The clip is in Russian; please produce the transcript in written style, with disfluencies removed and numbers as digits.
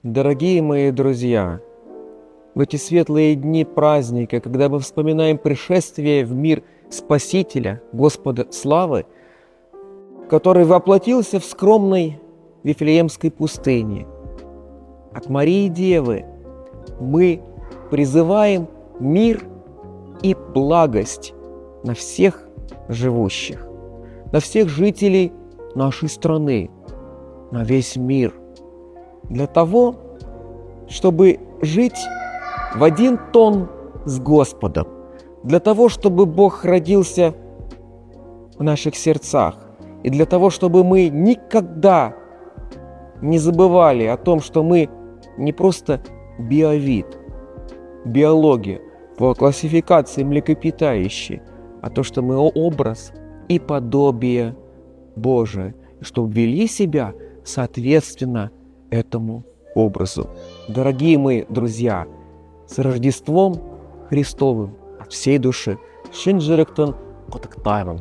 Дорогие мои друзья, в эти светлые дни праздника, когда мы вспоминаем пришествие в мир Спасителя, Господа славы, который воплотился в скромной Вифлеемской пустыне, от Марии Девы мы призываем мир и благость на всех живущих, на всех жителей нашей страны, на весь мир, для того, чтобы жить в один тон с Господом, для того, чтобы Бог родился в наших сердцах, и для того, чтобы мы никогда не забывали о том, что мы не просто биовид, биология по классификации млекопитающие, а то, что мы образ и подобие Божие, чтобы вели себя соответственно этому образу. Дорогие мои друзья, с Рождеством Христовым от всей души. Шинджеректон Котактайман.